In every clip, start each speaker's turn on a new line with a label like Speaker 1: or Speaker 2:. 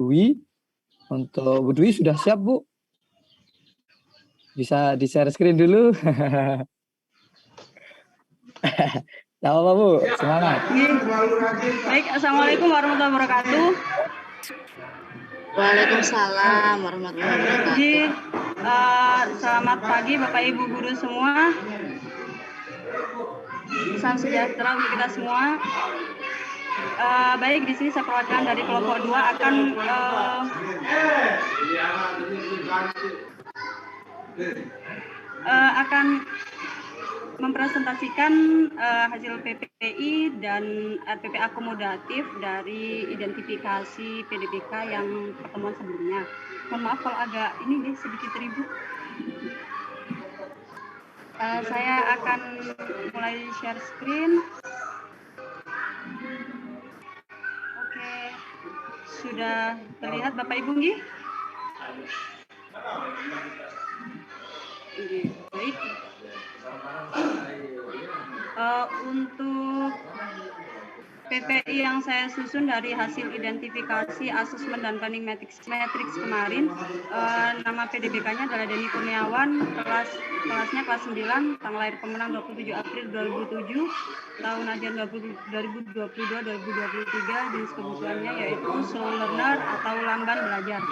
Speaker 1: Dwi. Untuk Bu Dwi sudah siap, Bu? Bisa di-share screen dulu. Tidak apa, Bu. Semangat.
Speaker 2: Baik, Assalamualaikum warahmatullahi wabarakatuh.
Speaker 3: Waalaikumsalam warahmatullahi wabarakatuh.
Speaker 2: Jadi, selamat pagi Bapak Ibu guru semua. Salam sejahtera untuk kita semua. Baik, di sini saya perwakilan dari kelompok 2 akan mempresentasikan hasil PPI dan RPP akomodatif dari identifikasi PDBK yang pertemuan sebelumnya. Mohon maaf kalau agak ini sedikit ribut. Saya akan mulai share screen. Oke, sudah terlihat Bapak Ibu nggih? Baik. Untuk PPI yang saya susun dari hasil identifikasi asesmen dan planning matrix kemarin, nama PDBK-nya adalah Denny Kurniawan, kelasnya kelas 9, tanggal lahir pemenang 27 April 2007, tahun ajaran 2022-2023, jenis kebutuhannya yaitu slow learner atau lamban belajar.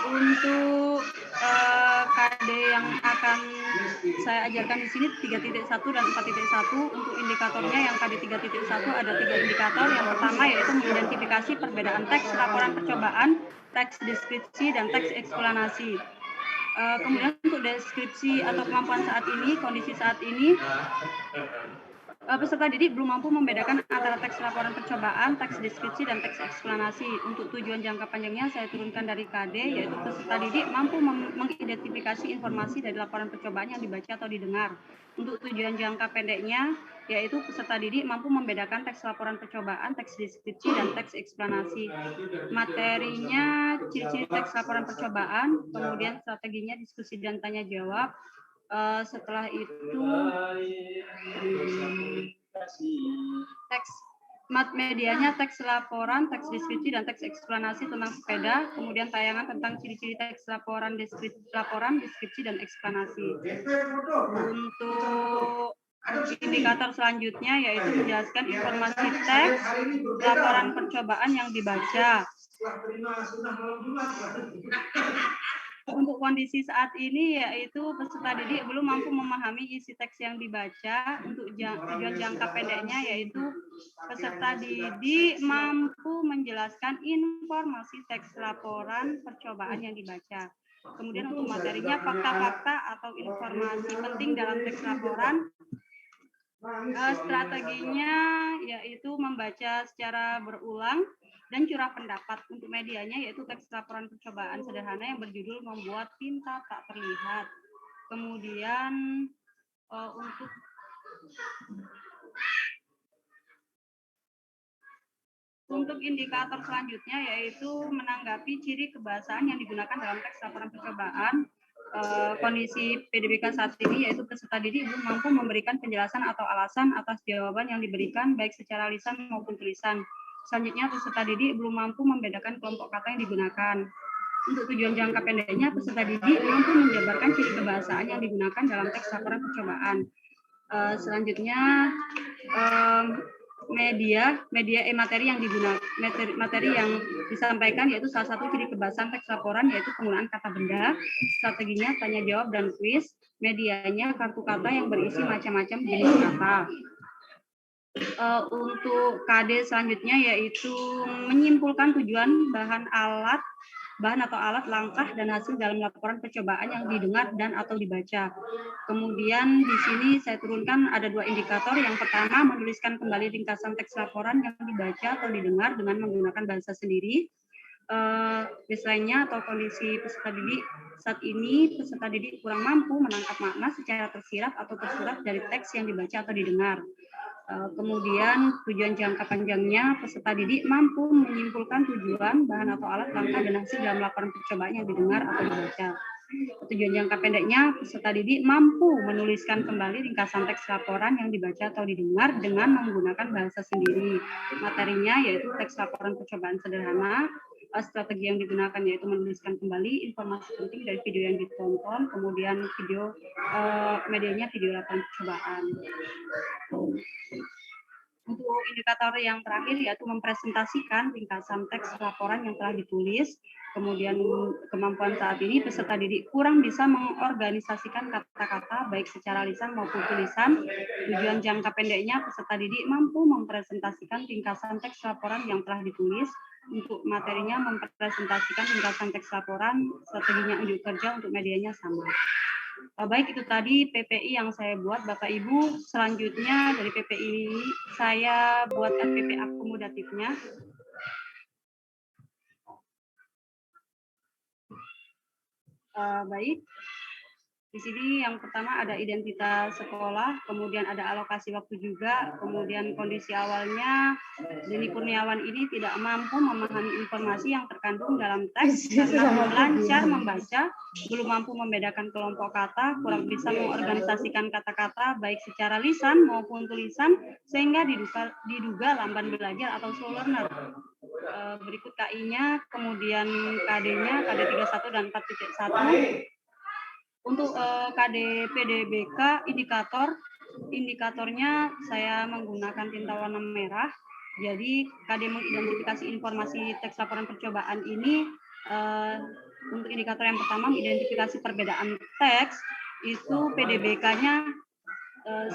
Speaker 2: Untuk KD yang akan saya ajarkan di sini 3.1 dan 4.1. Untuk indikatornya yang KD 3.1 ada 3 indikator. Yang pertama yaitu mengidentifikasi perbedaan teks laporan percobaan, teks deskripsi, dan teks eksplanasi. Kemudian untuk deskripsi atau kemampuan saat ini, kondisi saat ini, peserta didik belum mampu membedakan antara teks laporan percobaan, teks deskripsi, dan teks eksplanasi. Untuk tujuan jangka panjangnya saya turunkan dari KD, yaitu peserta didik mampu mengidentifikasi informasi dari laporan percobaan yang dibaca atau didengar. Untuk tujuan jangka pendeknya, yaitu peserta didik mampu membedakan teks laporan percobaan, teks deskripsi, dan teks eksplanasi. Materinya ciri-ciri teks laporan percobaan, kemudian strateginya diskusi dan tanya jawab. Setelah itu teks medianya teks laporan, teks deskripsi, dan teks eksplanasi tentang sepeda, kemudian tayangan tentang ciri-ciri teks laporan, deskripsi, dan eksplanasi. Untuk indikator selanjutnya yaitu menjelaskan informasi teks laporan percobaan yang dibaca. Untuk kondisi saat ini yaitu peserta didik belum mampu memahami isi teks yang dibaca. Untuk tujuan jangka pendeknya yaitu peserta didik mampu menjelaskan informasi teks laporan percobaan yang dibaca. Kemudian untuk materinya fakta-fakta atau informasi penting dalam teks laporan. Strateginya yaitu membaca secara berulang dan curah pendapat. Untuk medianya yaitu teks laporan percobaan sederhana yang berjudul membuat tinta tak terlihat. Kemudian untuk indikator selanjutnya yaitu menanggapi ciri kebahasaan yang digunakan dalam teks laporan percobaan. Kondisi PDBK saat ini yaitu peserta didik belum mampu memberikan penjelasan atau alasan atas jawaban yang diberikan baik secara lisan maupun tulisan. Selanjutnya peserta didik belum mampu membedakan kelompok kata yang digunakan. Untuk tujuan jangka pendeknya peserta didik mampu menjabarkan ciri kebahasaan yang digunakan dalam teks laporan percobaan. Selanjutnya materi yang digunakan, materi yang disampaikan yaitu salah satu ciri kebahasaan teks laporan yaitu penggunaan kata benda, strateginya tanya jawab dan kuis, medianya kartu kata yang berisi macam-macam jenis kata. Untuk KD selanjutnya yaitu menyimpulkan tujuan bahan atau alat, langkah, dan hasil dalam laporan percobaan yang didengar dan atau dibaca. Kemudian di sini saya turunkan ada 2 indikator. Yang pertama, menuliskan kembali ringkasan teks laporan yang dibaca atau didengar dengan menggunakan bahasa sendiri. Baseline-nya atau kondisi peserta didik saat ini, peserta didik kurang mampu menangkap makna secara tersirat atau tersurat dari teks yang dibaca atau didengar. Kemudian tujuan jangka panjangnya peserta didik mampu menyimpulkan tujuan, bahan atau alat, langkah, dan hasil dalam laporan percobaan yang didengar atau dibaca. Tujuan jangka pendeknya, peserta didik mampu menuliskan kembali ringkasan teks laporan yang dibaca atau didengar dengan menggunakan bahasa sendiri. Materinya yaitu teks laporan percobaan sederhana. Strategi yang digunakan yaitu menuliskan kembali informasi penting dari video yang ditonton, kemudian video medianya video laporan percobaan. Untuk indikator yang terakhir yaitu mempresentasikan ringkasan teks laporan yang telah ditulis. Kemudian kemampuan saat ini peserta didik kurang bisa mengorganisasikan kata-kata baik secara lisan maupun tulisan. Tujuan jangka pendeknya peserta didik mampu mempresentasikan ringkasan teks laporan yang telah ditulis. Untuk materinya mempresentasikan ringkasan teks laporan, strateginya unjuk kerja, untuk medianya sama. Baik, itu tadi PPI yang saya buat Bapak Ibu. Selanjutnya dari PPI saya buat RPP akomodatifnya. Baik, di sini yang pertama ada identitas sekolah, kemudian ada alokasi waktu juga, kemudian kondisi awalnya Denny Kurniawan ini tidak mampu memahami informasi yang terkandung dalam teks karena belum lancar membaca, belum mampu membedakan kelompok kata, kurang bisa mengorganisasikan kata-kata baik secara lisan maupun tulisan, sehingga diduga lamban belajar atau slow learner. Berikut KI-nya, kemudian KD-nya, KD 31 dan 4.1. Untuk KD PDBK indikatornya saya menggunakan tinta warna merah. Jadi KD mengidentifikasi informasi teks laporan percobaan ini untuk indikator yang pertama mengidentifikasi perbedaan teks, itu PDBK-nya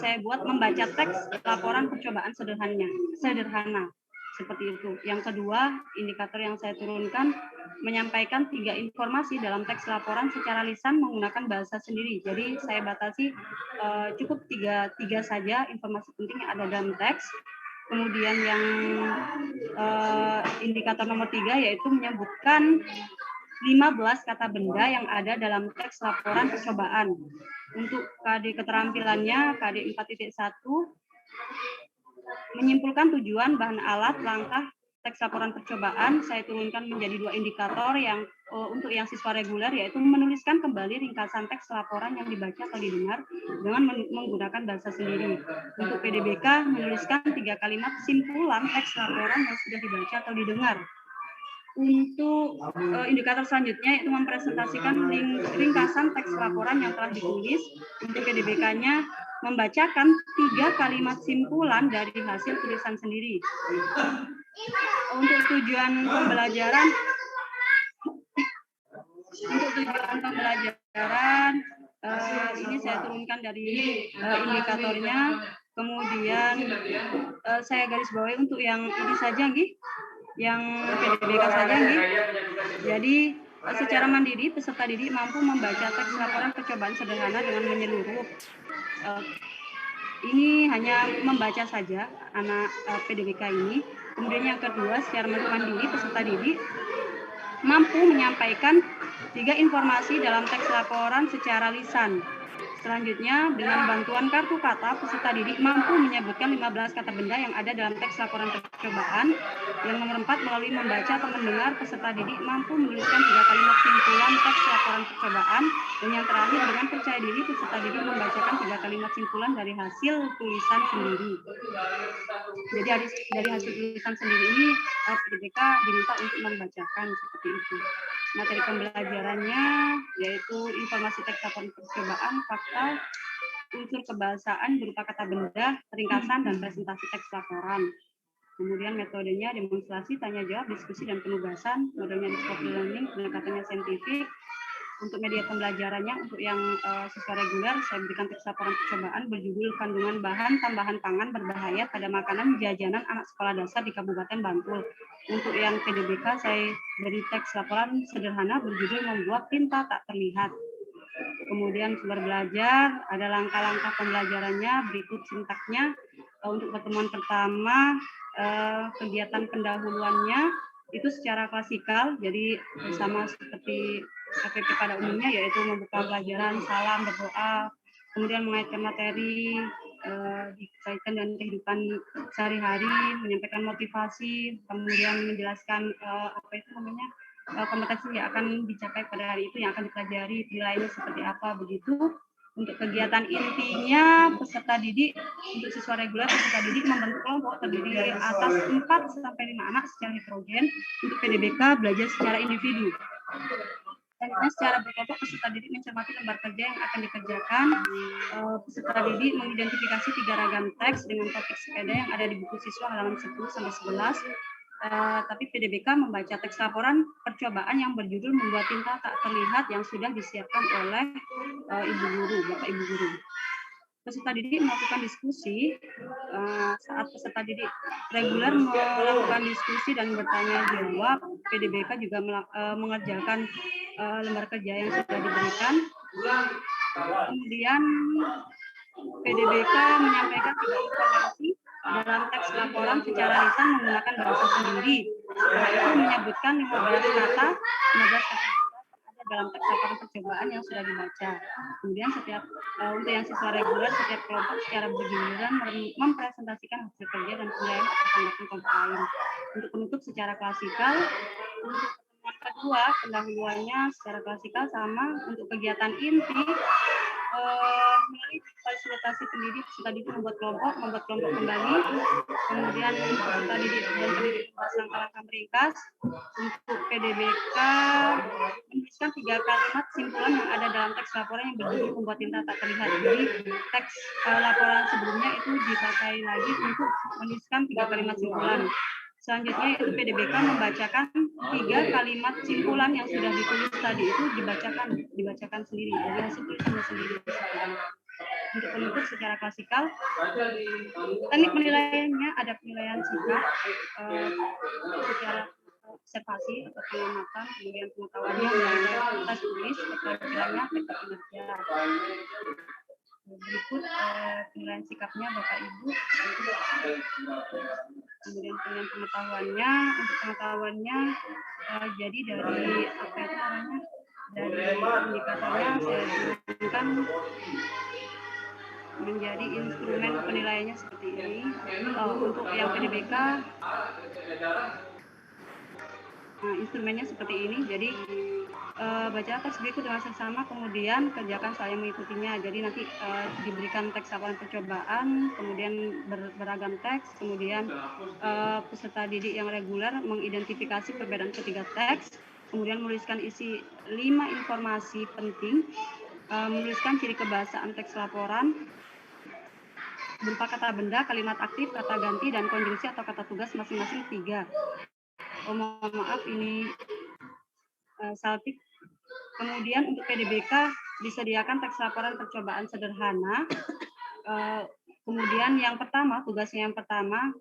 Speaker 2: saya buat membaca teks laporan percobaan sederhana. Seperti itu. Yang kedua, indikator yang saya turunkan menyampaikan 3 informasi dalam teks laporan secara lisan menggunakan bahasa sendiri. Jadi saya batasi cukup tiga saja informasi penting yang ada dalam teks. Kemudian yang indikator nomor 3 yaitu menyebutkan 15 kata benda yang ada dalam teks laporan percobaan. Untuk KD keterampilannya, KD 4.1, menyimpulkan tujuan, bahan alat, langkah teks laporan percobaan, saya turunkan menjadi 2 indikator yang untuk yang siswa reguler, yaitu menuliskan kembali ringkasan teks laporan yang dibaca atau didengar dengan menggunakan bahasa sendiri. Untuk PDBK, menuliskan 3 kalimat simpulan teks laporan yang sudah dibaca atau didengar. Untuk indikator selanjutnya yaitu mempresentasikan ringkasan teks laporan yang telah ditulis. Untuk PDBK-nya membacakan 3 kalimat simpulan dari hasil tulisan sendiri. Untuk tujuan pembelajaran ini saya turunkan dari indikatornya. Kemudian saya garis bawahi untuk yang ini saja, Nggih. Yang PDBK saja, Nggih. Jadi secara mandiri peserta didik mampu membaca teks laporan percobaan sederhana dengan menyeluruh. Ini hanya membaca saja anak PDBK ini. Kemudian yang kedua, secara mandiri peserta didik mampu menyampaikan 3 informasi dalam teks laporan secara lisan. Selanjutnya, dengan bantuan kartu kata, peserta didik mampu menyebutkan 15 kata benda yang ada dalam teks laporan percobaan. Yang nomor 4, melalui membaca atau mendengar, peserta didik mampu menuliskan 3 kalimat simpulan teks laporan percobaan. Dan yang terakhir, dengan percaya diri, peserta didik membacakan 3 kalimat simpulan dari hasil tulisan sendiri. Jadi dari hasil tulisan sendiri ini, PDBK diminta untuk membacakan seperti itu. Materi pembelajarannya yaitu informasi teks laporan percobaan, fakta, unsur kebahasaan berupa kata benda, ringkasan, dan presentasi teks laporan. Kemudian metodenya demonstrasi, tanya jawab, diskusi, dan penugasan. Modelnya discovery learning, pendekatannya saintifik. Untuk media pembelajarannya, untuk yang siswa reguler, saya berikan teks laporan percobaan berjudul kandungan bahan tambahan pangan berbahaya pada makanan jajanan anak sekolah dasar di Kabupaten Bantul. Untuk yang PDBK, saya beri teks laporan sederhana berjudul membuat tinta tak terlihat. Kemudian sumber belajar, ada langkah-langkah pembelajarannya, berikut sintaknya. Untuk pertemuan pertama, kegiatan pendahuluannya itu secara klasikal, jadi sama seperti KPP pada umumnya, yaitu membuka pelajaran, salam, berdoa, kemudian mengaitkan materi, dikaitkan dengan kehidupan sehari-hari, menyampaikan motivasi, kemudian menjelaskan kompetensi yang akan dicapai pada hari itu, yang akan dipelajari, penilaiannya seperti apa, begitu. Untuk kegiatan intinya, peserta didik untuk siswa reguler, peserta didik membentuk kelompok terdiri atas 4 sampai 5 anak secara heterogen. Untuk PDBK belajar secara individu. Selanjutnya secara berkelompok peserta didik mencermati lembar kerja yang akan dikerjakan. Peserta didik mengidentifikasi 3 ragam teks dengan topik sepeda yang ada di buku siswa halaman 10 sampai 11. Tapi PDBK membaca teks laporan percobaan yang berjudul membuat tinta tak terlihat yang sudah disiapkan oleh ibu guru, bapak ibu guru. Peserta didik melakukan diskusi. Saat peserta didik reguler melakukan diskusi dan bertanya jawab, PDBK juga mengerjakan lembar kerja yang sudah diberikan. Kemudian PDBK menyampaikan 3 informasi dalam teks laporan secara lisan menggunakan bahasa sendiri. Setelah itu menyebutkan 15 kata ada dalam teks laporan percobaan yang sudah dibaca. Kemudian untuk yang siswa reguler, setiap kelompok secara bergiliran mempresentasikan hasil kerja dan penilaian atas tanggapan kelompok lain. Untuk penutup secara klasikal, untuk pertemuan kedua pendahuluannya secara klasikal sama. Untuk kegiatan inti, melalui fasilitasi pendidik, peserta didik membuat kelompok kembali, kemudian peserta didik dan pendidik membahas langkah-langkah meringkas. Untuk PDBK menuliskan 3 kalimat simpulan yang ada dalam teks laporan yang berjudul membuat tinta tak terlihat. Jadi teks laporan sebelumnya itu dipakai lagi untuk menuliskan 3 kalimat simpulan. Selanjutnya itu PDBK membacakan 3 kalimat simpulan yang sudah ditulis tadi itu dibacakan sendiri, jadi hasil tulisannya sendiri. Untuk penutup secara klasikal, teknik penilaiannya ada penilaian sikap secara observasi atau pengamatan, kemudian pengetahuannya melalui tes tulis, keterampilannya teknik kinerja. Berikut penilaian sikapnya Bapak Ibu. Kemudian penilaian pengetahuannya, untuk pengetahuannya jadi dari apa itu namanya, dari indikatornya saya gunakan menjadi instrumen penilaiannya seperti ini. Untuk yang PDBK instrumennya seperti ini, jadi baca teks berikut dengan seksama, kemudian kerjakan soal yang mengikutinya. Jadi nanti diberikan teks laporan percobaan, kemudian beragam teks, kemudian peserta didik yang reguler mengidentifikasi perbedaan ketiga teks, kemudian menuliskan isi 5 informasi penting, menuliskan ciri kebahasaan teks laporan berupa kata benda, kalimat aktif, kata ganti, dan konjungsi atau kata tugas masing-masing 3. Mohon maaf ini saltik. Kemudian untuk PDBK disediakan teks laporan percobaan sederhana. Kemudian yang pertama, tugasnya yang pertama,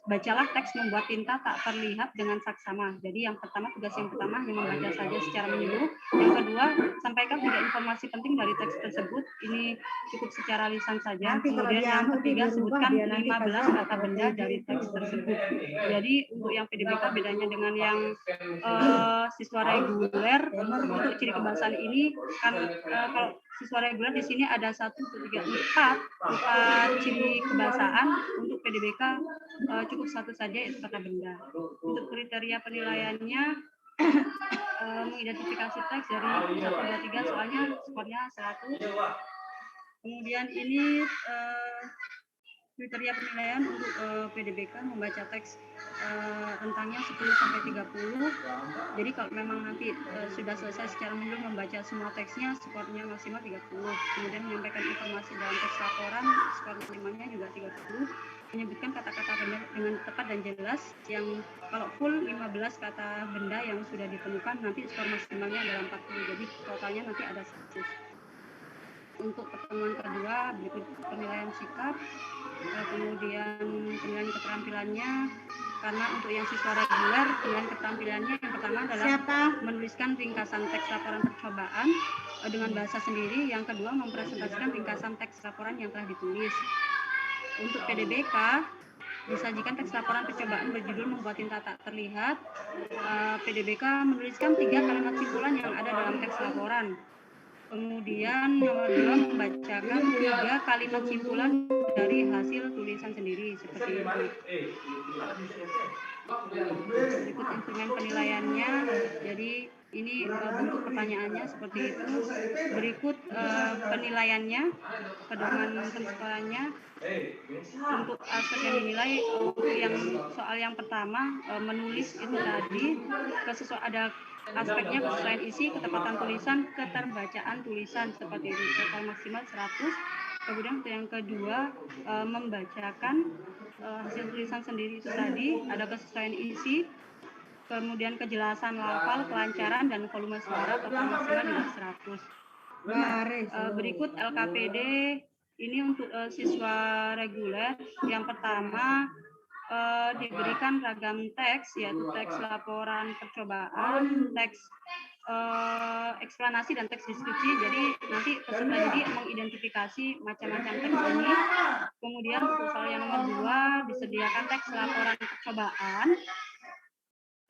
Speaker 2: bacalah teks membuat tinta tak terlihat dengan saksama. Jadi yang pertama, tugas yang pertama hanya membaca saja secara menyeluruh. Yang kedua, sampaikan 3 informasi penting dari teks tersebut. Ini cukup secara lisan saja. Kemudian yang ketiga, sebutkan 15 kata benda dari teks tersebut. Jadi untuk yang PDBK bedanya dengan yang siswa reguler, untuk ciri kebahasaan ini kan kalau siswa reguler di sini ada 1, 2, 3, 4 ciri kebahasaan. Untuk PDBK cukup 1 saja, yaitu kata benda. Untuk kriteria penilaiannya mengidentifikasi teks dari 1, 2, 3, soalnya skornya 100. Kemudian ini kriteria penilaian untuk PDBK membaca teks rentangnya 10 sampai 30. Jadi kalau memang nanti sudah selesai secara menyeluruh membaca semua teksnya, skornya maksimal 30. Kemudian menyampaikan informasi dalam teks laporan, skor maksimalnya juga 30. Menyebutkan kata-kata benda dengan tepat dan jelas, yang kalau full 15 kata benda yang sudah ditemukan, nanti skor maksimalnya adalah 40. Jadi totalnya nanti ada 100. Untuk pertemuan kedua, berikut penilaian sikap, kemudian penilaian keterampilannya. Karena untuk yang siswa reguler, penilaian keterampilannya yang pertama adalah menuliskan ringkasan teks laporan percobaan dengan bahasa sendiri. Yang kedua, mempresentasikan ringkasan teks laporan yang telah ditulis. Untuk PDBK, disajikan teks laporan percobaan berjudul membuat tinta tak terlihat. PDBK menuliskan 3 kalimat simpulan yang ada dalam teks laporan. Kemudian nomor 2, membacakan 3 kalimat simpulan dari hasil tulisan sendiri seperti itu. Berikut instrumen penilaiannya. Jadi ini bentuk pertanyaannya seperti itu. Berikut penilaiannya, pedoman pensesuaiannya. Untuk aspek yang dinilai, untuk yang soal yang pertama menulis itu tadi ada aspeknya kesesuaian isi, ketepatan tulisan, keterbacaan tulisan seperti itu. Total maksimal 100. Kemudian yang kedua membacakan hasil tulisan sendiri itu tadi, ada kesesuaian isi, kemudian kejelasan lafal, kelancaran, dan volume suara, total maksimal juga 100. Berikut LKPD ini untuk siswa reguler. Yang pertama diberikan ragam teks, yaitu teks laporan percobaan, teks eksplanasi, dan teks deskripsi. Jadi nanti peserta didik mengidentifikasi macam-macam teks ini. Kemudian untuk soal yang nomor 2 disediakan teks laporan percobaan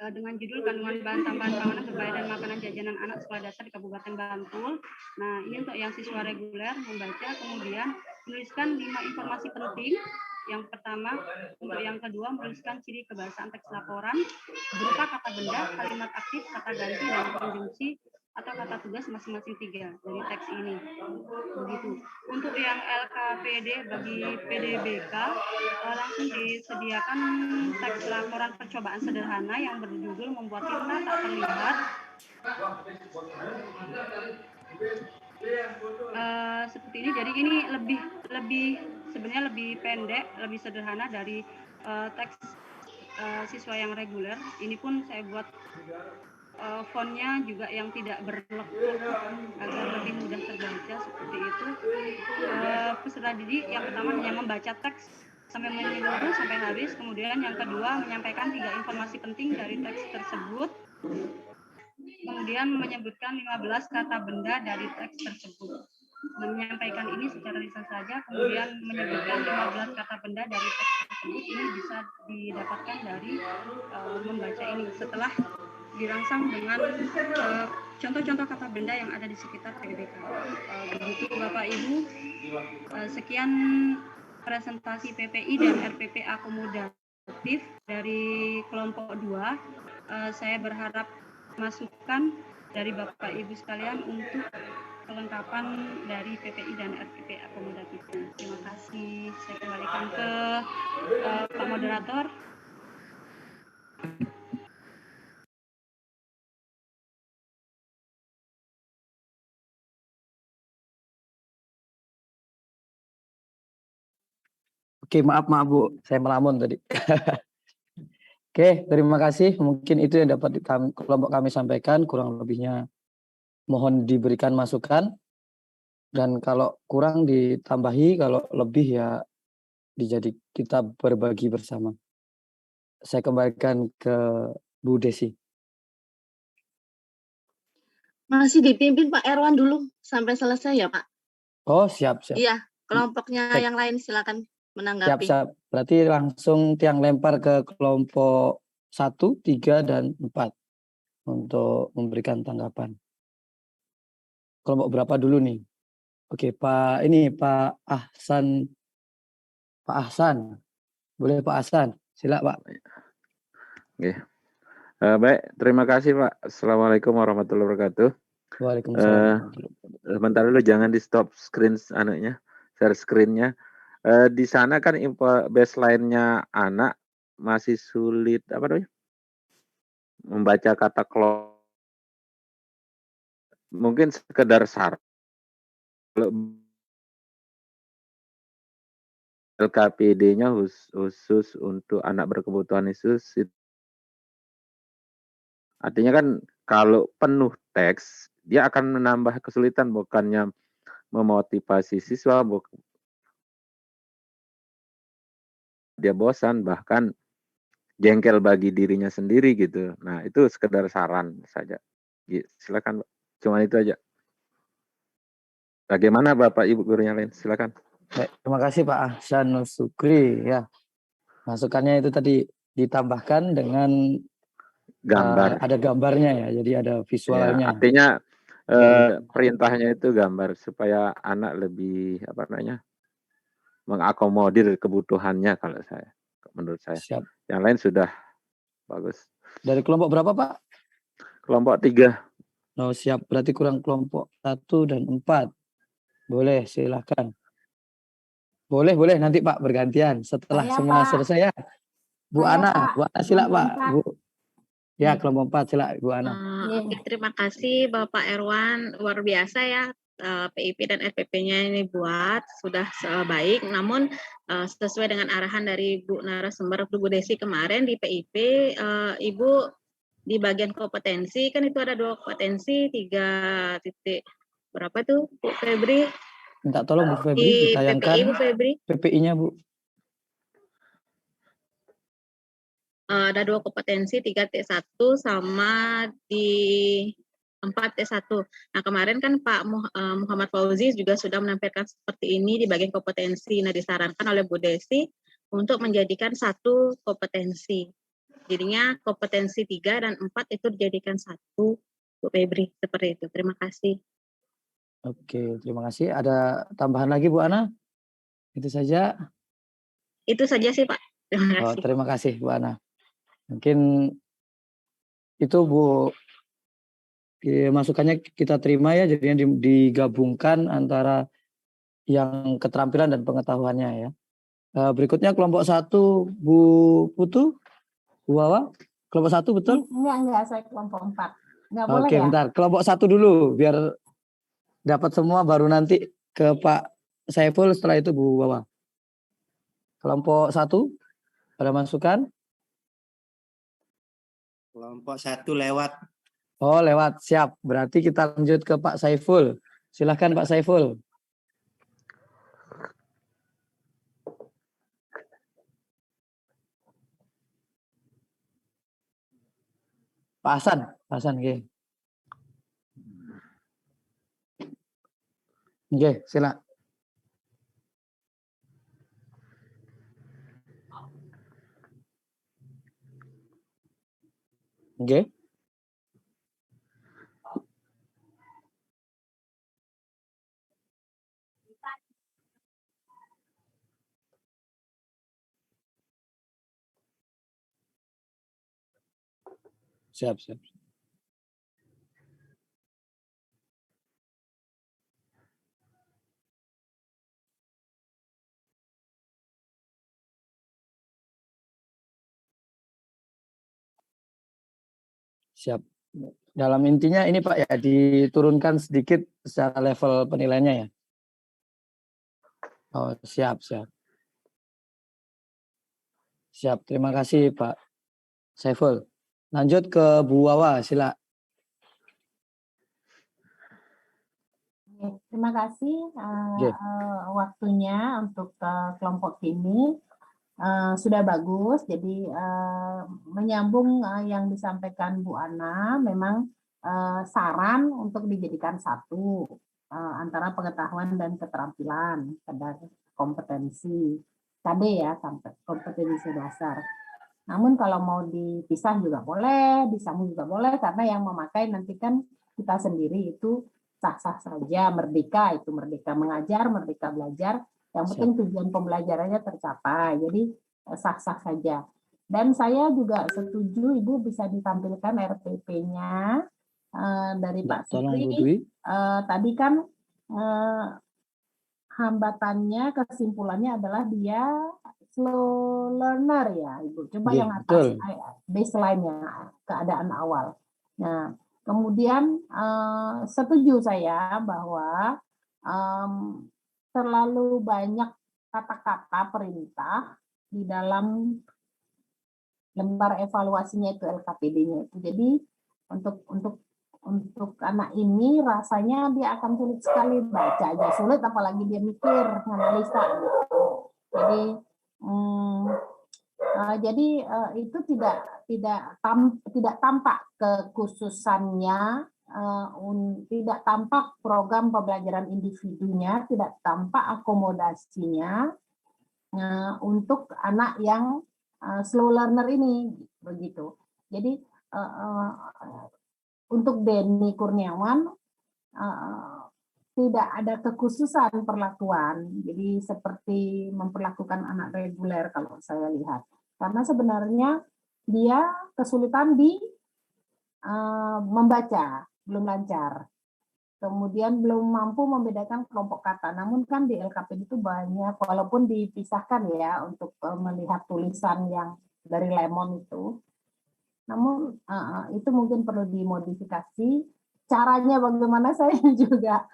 Speaker 2: dengan judul kandungan bahan tambahan panganan berbahaya dan makanan jajanan anak sekolah dasar di Kabupaten Bantul. Nah, ini untuk yang siswa reguler membaca, kemudian menuliskan 5 informasi penting. Yang pertama, untuk yang kedua menuliskan ciri kebahasaan teks laporan berupa kata benda, kalimat aktif, kata ganti, dan konjungsi atau kata tugas masing-masing 3 dari teks ini. Begitu. Untuk yang LKPD bagi PDBK langsung disediakan teks laporan percobaan sederhana yang berjudul membuat tinta tak terlihat. Seperti ini. Jadi ini sebenarnya lebih pendek, lebih sederhana dari teks siswa yang reguler. Ini pun saya buat fontnya juga yang tidak berlekuk agar lebih mudah terbaca seperti itu. Peserta didik yang pertama hanya membaca teks sampai menyeluruh sampai habis, kemudian yang kedua menyampaikan 3 informasi penting dari teks tersebut, kemudian menyebutkan 15 kata benda dari teks tersebut. Menyampaikan ini secara lisan saja, kemudian menyebutkan 15 kata benda dari teks tersebut, ini bisa didapatkan dari membaca ini setelah dirangsang dengan contoh-contoh kata benda yang ada di sekitar PDBK. Begitu Bapak Ibu, sekian presentasi PPI dan RPP akomodatif dari kelompok 2. Saya berharap masukan dari Bapak Ibu sekalian untuk kelengkapan dari PPI dan RPP akomodatifnya. Terima kasih. Saya kembalikan ke Pak Moderator.
Speaker 1: Oke, maaf Bu, saya melamun tadi. Oke, terima kasih. Mungkin itu yang dapat kelompok kami sampaikan. Kurang lebihnya mohon diberikan masukan. Dan kalau kurang ditambahi, kalau lebih ya kita berbagi bersama. Saya kembalikan ke Bu Desi.
Speaker 3: Masih dipimpin Pak Erwan dulu sampai selesai ya Pak?
Speaker 1: Oh, siap.
Speaker 3: Iya, kelompoknya yang lain silakan menanggapi.
Speaker 1: Siap. Berarti langsung tiang lempar ke kelompok 1, 3, dan 4 untuk memberikan tanggapan. Kelompok berapa dulu nih? Oke, Pak Ahsan. Pak Ahsan. Boleh Pak Ahsan? Silakan Pak.
Speaker 4: Oke. Baik, terima kasih Pak. Assalamualaikum warahmatullahi wabarakatuh.
Speaker 1: Waalaikumsalam.
Speaker 4: Sebentar dulu, jangan di stop screen share screen-nya. Di sana kan info baseline-nya anak masih sulit membaca kata kelompok. Mungkin sekedar saran. Kalau LKPD-nya khusus untuk anak berkebutuhan khusus, artinya kan kalau penuh teks dia akan menambah kesulitan, bukannya memotivasi siswa, dia bosan, bahkan jengkel bagi dirinya sendiri gitu. Nah, itu sekedar saran saja. Silakan, Pak. Cuma itu aja. Bagaimana Bapak Ibu guru yang lain? Silakan.
Speaker 1: Baik, terima kasih Pak Ahsan Sukri ya. Masukannya itu tadi ditambahkan dengan
Speaker 4: Gambar.
Speaker 1: ada gambarnya ya. Jadi ada visualnya.
Speaker 4: Ya, artinya perintahnya itu gambar supaya anak lebih mengakomodir kebutuhannya menurut saya.
Speaker 1: Siap.
Speaker 4: Yang lain sudah bagus.
Speaker 1: Dari kelompok berapa, Pak?
Speaker 4: Kelompok 3.
Speaker 1: Oh, siap. Berarti kurang kelompok 1 dan 4. Boleh, silakan. Boleh, nanti Pak bergantian setelah
Speaker 5: Saya,
Speaker 1: semua
Speaker 5: Pak.
Speaker 1: selesai ya. Bu
Speaker 5: Saya,
Speaker 1: Ana,
Speaker 5: Pak.
Speaker 1: Bu Ana silak Pak.
Speaker 5: Kelompok 4.
Speaker 1: Bu. Ya,
Speaker 5: Nih.
Speaker 1: kelompok 4 silak Bu Ana.
Speaker 3: Oke, terima kasih Bapak Erwan, luar biasa ya. PIP dan SPP-nya ini buat sudah baik, namun sesuai dengan arahan dari Bu narasumber Bu Desi kemarin di PIP, Ibu di bagian kompetensi kan itu ada 2 kompetensi, 3 titik berapa tuh Bu Febri?
Speaker 1: Minta tolong Bu Febri
Speaker 3: Di
Speaker 1: ditayangkan
Speaker 3: PPI Bu Febri.
Speaker 1: PPI-nya Bu.
Speaker 3: Ada 2 kompetensi 3T1 sama di 4T1. Nah kemarin kan Pak Muhammad Fauzi juga sudah menampilkan seperti ini di bagian kompetensi. Nah disarankan oleh Bu Desi untuk menjadikan 1 kompetensi. Jadinya kompetensi 3 dan 4 itu dijadikan 1, Bu Febri. Seperti itu. Terima kasih.
Speaker 1: Oke, terima kasih. Ada tambahan lagi Bu Ana? Itu saja.
Speaker 3: Itu saja sih Pak. Terima kasih.
Speaker 1: Terima kasih Bu Ana. Mungkin itu Bu masukannya kita terima ya, jadinya digabungkan antara yang keterampilan dan pengetahuannya ya. Berikutnya kelompok 1 Bu Putu, Bu Wawa, kelompok 1 betul?
Speaker 5: Enggak, saya kelompok 4. Enggak boleh
Speaker 1: Oke,
Speaker 5: ya?
Speaker 1: bentar. Kelompok 1 dulu biar dapat semua, baru nanti ke Pak Saiful, setelah itu Bu Wawa. Kelompok 1 ada masukan?
Speaker 6: Kelompok 1 lewat.
Speaker 1: Oh, lewat. Siap. Berarti kita lanjut ke Pak Saiful. Silahkan Pak Saiful. Pak Hasan, nggih. Nggih, silakan. Nggih. Siap. Siap. Dalam intinya ini Pak ya, diturunkan sedikit secara level penilaiannya ya. Oh, siap. Siap, terima kasih Pak Saiful. Lanjut ke Bu Wawa, sila.
Speaker 5: Terima kasih waktunya untuk kelompok ini. Sudah bagus, jadi menyambung yang disampaikan Bu Ana, memang saran untuk dijadikan 1 antara pengetahuan dan keterampilan pada kompetensi KD ya, sampai kompetensi dasar. Namun kalau mau dipisah juga boleh, disambung juga boleh, karena yang memakai nanti kan kita sendiri, itu sah-sah saja, merdeka mengajar, merdeka belajar. Yang penting tujuan pembelajarannya tercapai, jadi sah-sah saja. Dan saya juga setuju Ibu bisa ditampilkan RPP-nya dari Pak Supri. Tadi kan hambatannya, kesimpulannya adalah dia slow learner ya Ibu. Coba yang atas, baseline-nya, keadaan awal. Nah, kemudian setuju saya bahwa terlalu banyak kata-kata perintah di dalam lembar evaluasinya itu, LKPD-nya itu. Jadi untuk anak ini rasanya dia akan sulit sekali, baca aja sulit, apalagi dia mikir, analisa gitu. Jadi itu tidak tampak kekhususannya, tidak tampak program pembelajaran individunya, tidak tampak akomodasinya untuk anak yang slow learner ini, begitu. Jadi untuk Denny Kurniawan tidak ada kekhususan perlakuan, jadi seperti memperlakukan anak reguler kalau saya lihat. Karena sebenarnya dia kesulitan di membaca, belum lancar. Kemudian belum mampu membedakan kelompok kata. Namun kan di LKPD itu banyak, walaupun dipisahkan ya untuk melihat tulisan yang dari lemon itu. Namun itu mungkin perlu dimodifikasi. Caranya bagaimana saya juga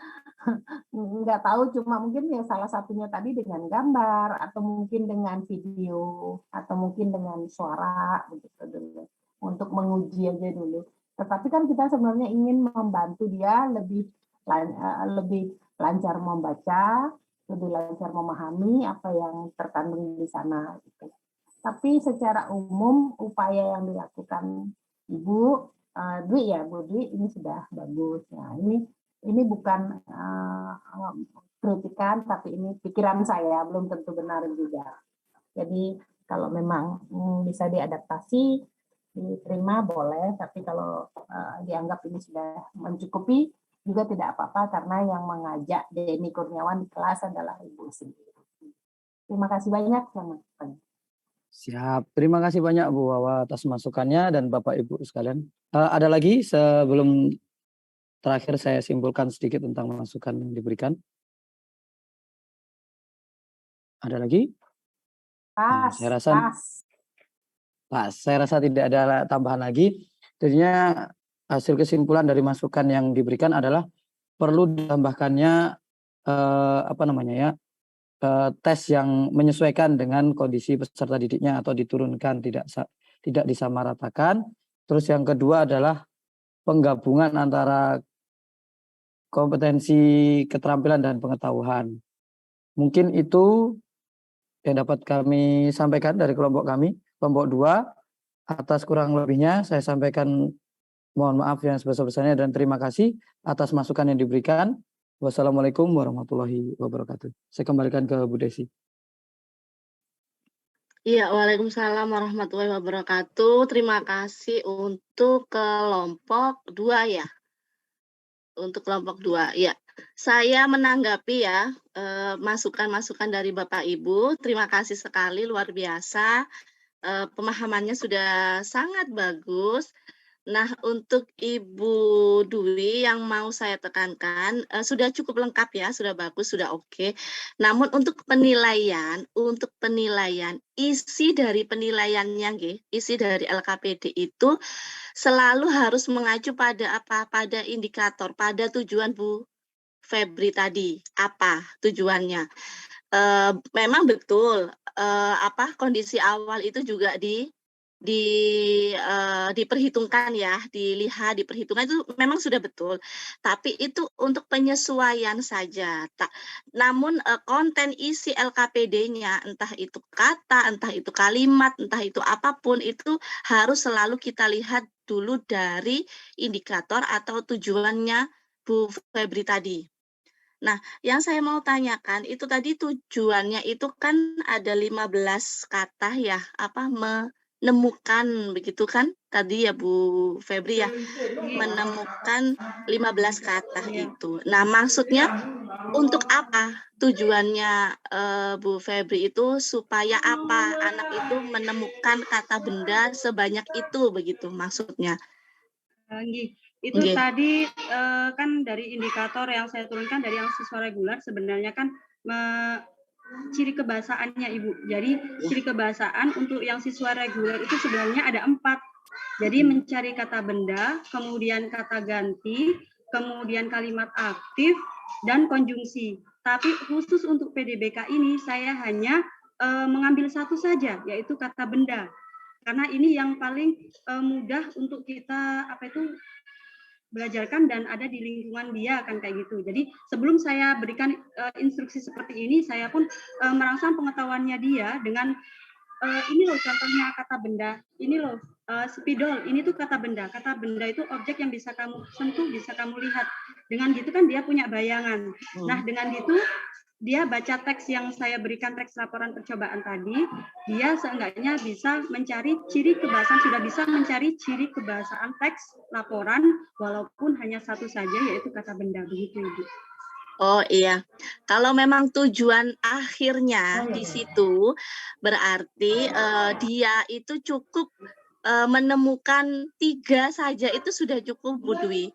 Speaker 5: nggak tahu, cuma mungkin ya salah satunya tadi dengan gambar, atau mungkin dengan video, atau mungkin dengan suara begitu dulu. Untuk menguji aja dulu. Tetapi kan kita sebenarnya ingin membantu dia lebih lancar membaca, lebih lancar memahami apa yang terkandung di sana. Gitu. Tapi secara umum upaya yang dilakukan Ibu Dwi ya, Bu Dwi ini sudah bagus. Nah, ini bukan kritikan, tapi ini pikiran saya, belum tentu benar juga. Jadi kalau memang bisa diadaptasi, diterima boleh, tapi kalau dianggap ini sudah mencukupi, juga tidak apa-apa, karena yang mengajak Denny Kurniawan di kelas adalah Ibu sendiri. Terima kasih banyak. Selamat pagi.
Speaker 1: Siap, terima kasih banyak Bu Wawa atas masukannya dan Bapak Ibu sekalian. Ada lagi sebelum terakhir saya simpulkan sedikit tentang masukan yang diberikan. Ada lagi? Saya rasa pas. Saya rasa tidak ada tambahan lagi. Jadinya hasil kesimpulan dari masukan yang diberikan adalah perlu ditambahkannya tes yang menyesuaikan dengan kondisi peserta didiknya atau diturunkan, tidak disamaratakan. Terus yang kedua adalah penggabungan antara kompetensi, keterampilan, dan pengetahuan. Mungkin itu yang dapat kami sampaikan dari kelompok kami, kelompok 2. Atas kurang lebihnya saya sampaikan mohon maaf yang sebesar-besarnya dan terima kasih atas masukan yang diberikan. Wassalamualaikum warahmatullahi wabarakatuh. Saya kembalikan ke Bu Desi.
Speaker 7: Iya, waalaikumsalam warahmatullahi wabarakatuh. Terima kasih untuk kelompok 2 ya. Untuk kelompok 2, ya. Saya menanggapi ya masukan-masukan dari Bapak Ibu. Terima kasih sekali, luar biasa. Pemahamannya sudah sangat bagus. Nah, untuk Ibu Dwi yang mau saya tekankan, sudah cukup lengkap ya, sudah bagus, sudah oke. Namun untuk penilaian, isi dari penilaiannya, isi dari LKPD itu selalu harus mengacu pada apa? Pada indikator, pada tujuan Bu Febri tadi. Apa tujuannya? Memang betul, kondisi awal itu juga diperhitungkan ya, diperhitungkan itu memang sudah betul, tapi itu untuk penyesuaian saja. Namun konten isi LKPD-nya, entah itu kata, entah itu kalimat, entah itu apapun, itu harus selalu kita lihat dulu dari indikator atau tujuannya Bu Febri tadi. Nah, yang saya mau tanyakan itu tadi tujuannya itu kan ada 15 kata ya, menemukan begitu kan tadi ya Bu Febri ya, menemukan 15 kata itu. Nah, maksudnya untuk apa tujuannya Bu Febri itu, supaya apa anak itu menemukan kata benda sebanyak itu begitu maksudnya.
Speaker 2: Itu tadi kan dari indikator yang saya turunkan dari yang siswa reguler sebenarnya kan ciri kebahasaannya Ibu. Jadi ciri kebahasaan untuk yang siswa reguler itu sebenarnya ada 4. Jadi mencari kata benda, kemudian kata ganti, kemudian kalimat aktif, dan konjungsi. Tapi khusus untuk PDBK ini saya hanya mengambil satu saja, yaitu kata benda. Karena ini yang paling mudah untuk kita belajarkan dan ada di lingkungan dia kan kayak gitu. Jadi sebelum saya berikan instruksi seperti ini, saya pun merangsang pengetahuannya dia dengan ini loh contohnya kata benda, ini loh spidol, ini tuh kata benda. Kata benda itu objek yang bisa kamu sentuh, bisa kamu lihat. Dengan gitu kan dia punya bayangan. Nah dengan gitu dia baca teks yang saya berikan, teks laporan percobaan tadi, dia seenggaknya bisa mencari ciri kebahasaan, sudah bisa mencari ciri kebahasaan teks laporan, walaupun hanya satu saja, yaitu kata benda. Begitu, Ibu.
Speaker 7: Oh iya, kalau memang tujuan akhirnya di situ, berarti dia itu cukup menemukan 3 saja itu sudah cukup, Bu Dwi,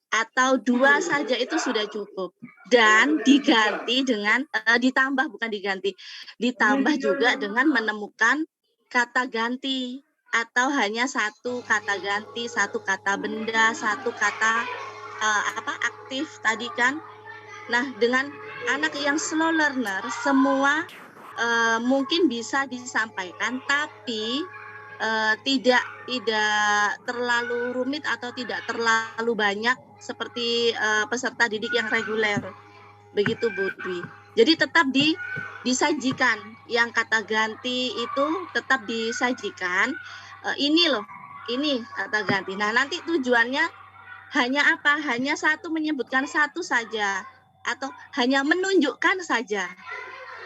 Speaker 7: atau 2 saja itu sudah cukup, dan diganti dengan ditambah, bukan diganti, ditambah juga dengan menemukan kata ganti, atau hanya 1 kata ganti, 1 kata benda, 1 kata aktif tadi kan. Nah, dengan anak yang slow learner semua mungkin bisa disampaikan, tapi tidak terlalu rumit atau tidak terlalu banyak seperti peserta didik yang reguler, begitu Bu Dwi. Jadi tetap disajikan, yang kata ganti itu tetap disajikan. Ini loh, ini kata ganti. Nah, nanti tujuannya hanya apa? Hanya 1 menyebutkan 1 saja, atau hanya menunjukkan saja.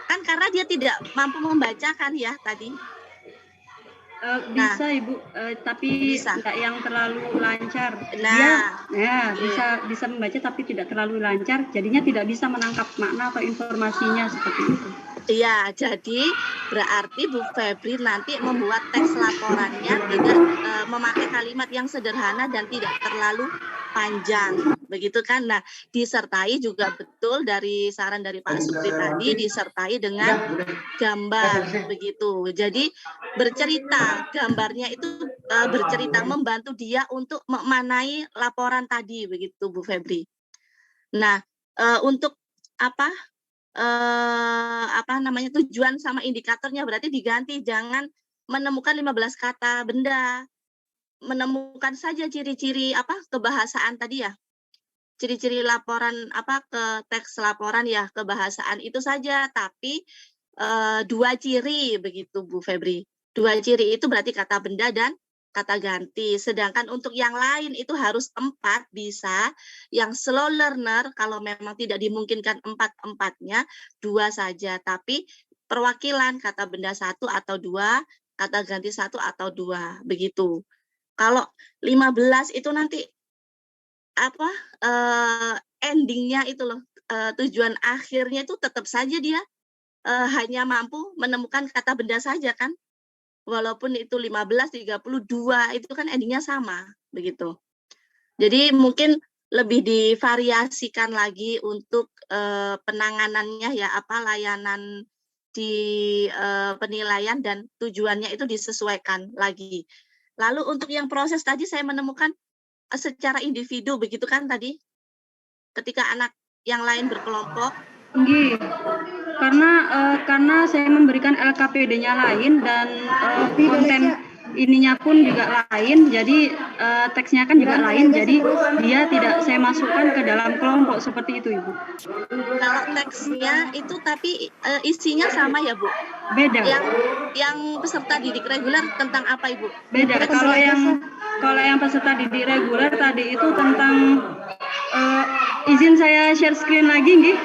Speaker 7: Kan karena dia tidak mampu membacakan ya tadi.
Speaker 2: Bisa Ibu, tapi
Speaker 7: bisa.
Speaker 2: tidak yang terlalu lancar.
Speaker 7: Nah,
Speaker 2: Dia bisa membaca tapi tidak terlalu lancar, jadinya tidak bisa menangkap makna atau informasinya seperti itu.
Speaker 7: Iya, jadi berarti Bu Febri nanti membuat teks laporannya tidak memakai kalimat yang sederhana dan tidak terlalu panjang, begitu kan? Nah, disertai juga betul dari saran dari Pak Supri tadi, disertai dengan gambar, begitu. Jadi bercerita, gambarnya itu bercerita, membantu dia untuk memaknai laporan tadi, begitu Bu Febri. Nah, untuk tujuan sama indikatornya berarti diganti, jangan menemukan 15 kata benda, menemukan saja ciri-ciri kebahasaan tadi ya, ciri-ciri laporan ke teks laporan ya, kebahasaan itu saja, tapi 2 ciri begitu Bu Febri. 2 ciri itu berarti kata benda dan kata ganti. Sedangkan untuk yang lain itu harus 4 bisa. Yang slow learner kalau memang tidak dimungkinkan 4-4-nya 2 saja. Tapi perwakilan kata benda 1 atau 2, kata ganti 1 atau 2 begitu. Kalau 15 itu nanti endingnya itu loh, tujuan akhirnya itu tetap saja dia hanya mampu menemukan kata benda saja kan. Walaupun itu 15, 32 itu kan endingnya sama, begitu. Jadi mungkin lebih divariasikan lagi untuk penanganannya ya, layanan di penilaian dan tujuannya itu disesuaikan lagi. Lalu untuk yang proses tadi saya menemukan secara individu, begitu kan tadi? Ketika anak yang lain berkelompok.
Speaker 2: Nggih. Karena saya memberikan LKPD-nya lain dan konten ininya pun juga lain, jadi teksnya kan juga lain, jadi dia tidak saya masukkan ke dalam kelompok seperti itu Ibu.
Speaker 7: Kalau teksnya itu tapi isinya sama ya Bu?
Speaker 2: Beda.
Speaker 7: Yang peserta didik reguler tentang apa Ibu?
Speaker 2: Beda. Kalau yang peserta didik reguler tadi itu tentang izin saya share screen lagi nggih?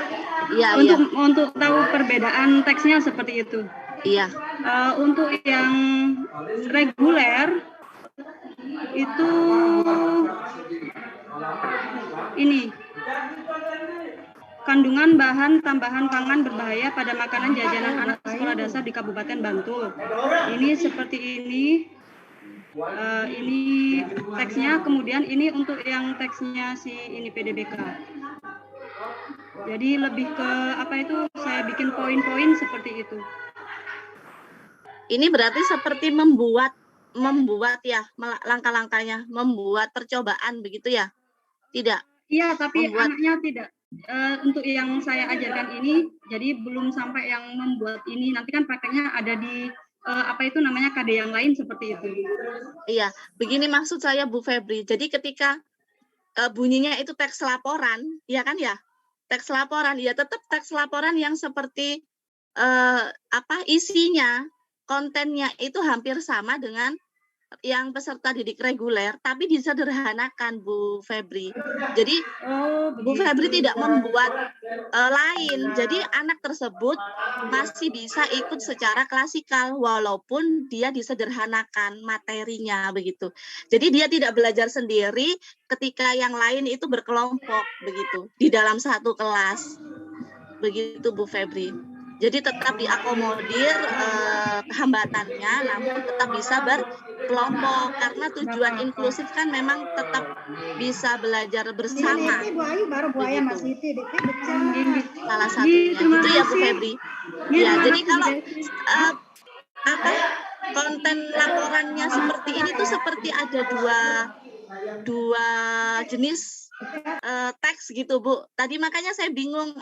Speaker 7: Iya,
Speaker 2: untuk tahu perbedaan teksnya seperti itu.
Speaker 7: Iya.
Speaker 2: Untuk yang reguler itu ini kandungan bahan tambahan pangan berbahaya pada makanan jajanan anak sekolah dasar di Kabupaten Bantul. Ini seperti ini. Ini teksnya, kemudian ini untuk yang teksnya si ini PDBK. Jadi lebih ke saya bikin poin-poin seperti itu.
Speaker 7: Ini berarti seperti membuat ya langkah-langkahnya, membuat percobaan begitu ya? Tidak?
Speaker 2: Iya, tapi anaknya tidak. Untuk yang saya ajarkan ini, jadi belum sampai yang membuat ini. Nanti kan prakteknya ada di KD yang lain seperti itu.
Speaker 7: Iya, begini maksud saya Bu Febri. Jadi ketika bunyinya itu teks laporan, ya kan ya? Teks laporan, ya tetap teks laporan yang seperti isinya, kontennya itu hampir sama dengan yang peserta didik reguler, tapi disederhanakan Bu Febri. Jadi Bu Febri tidak membuat lain, jadi anak tersebut masih bisa ikut secara klasikal walaupun dia disederhanakan materinya begitu. Jadi dia tidak belajar sendiri ketika yang lain itu berkelompok begitu di dalam satu kelas. Begitu Bu Febri. Jadi tetap diakomodir hambatannya, namun tetap bisa berkelompok karena tujuan inklusif kan memang tetap bisa belajar bersama. Begitu. Salah satunya.
Speaker 2: Terima
Speaker 7: Gitu ya Bu
Speaker 2: kasih.
Speaker 7: Febri.
Speaker 2: Iya,
Speaker 7: Ya,
Speaker 2: terima
Speaker 7: jadi
Speaker 2: kasih,
Speaker 7: kalau
Speaker 2: Bu Desi.
Speaker 7: konten laporannya seperti ini tuh seperti ada dua jenis teks gitu Bu. Tadi makanya saya bingung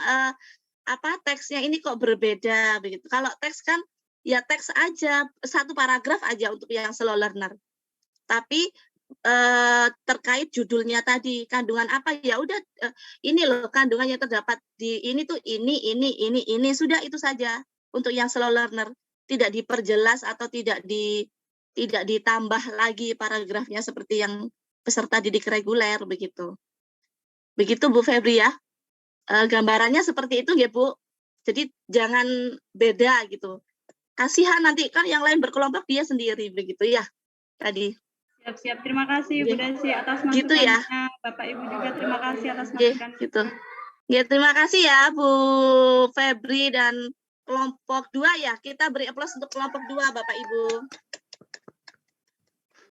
Speaker 7: teksnya ini kok berbeda begitu. Kalau teks kan ya teks aja, satu paragraf aja untuk yang slow learner. Tapi terkait judulnya tadi kandungan apa ya udah ini loh kandungan yang terdapat di ini tuh ini sudah itu saja untuk yang slow learner, tidak diperjelas atau tidak ditambah lagi paragrafnya seperti yang peserta didik reguler begitu. Begitu Bu Febri ya. Gambarannya seperti itu ya Bu. Jadi jangan beda gitu. Kasihan nanti kan yang lain berkelompok dia sendiri begitu ya. Tadi.
Speaker 2: Siap-siap. Terima kasih Bu Desi atas masukannya.
Speaker 7: Gitu ya.
Speaker 2: Bapak Ibu juga terima kasih atas masukannya.
Speaker 7: Gitu. Ya, terima kasih ya Bu Febri dan kelompok 2 ya. Kita beri aplaus untuk kelompok 2 Bapak Ibu.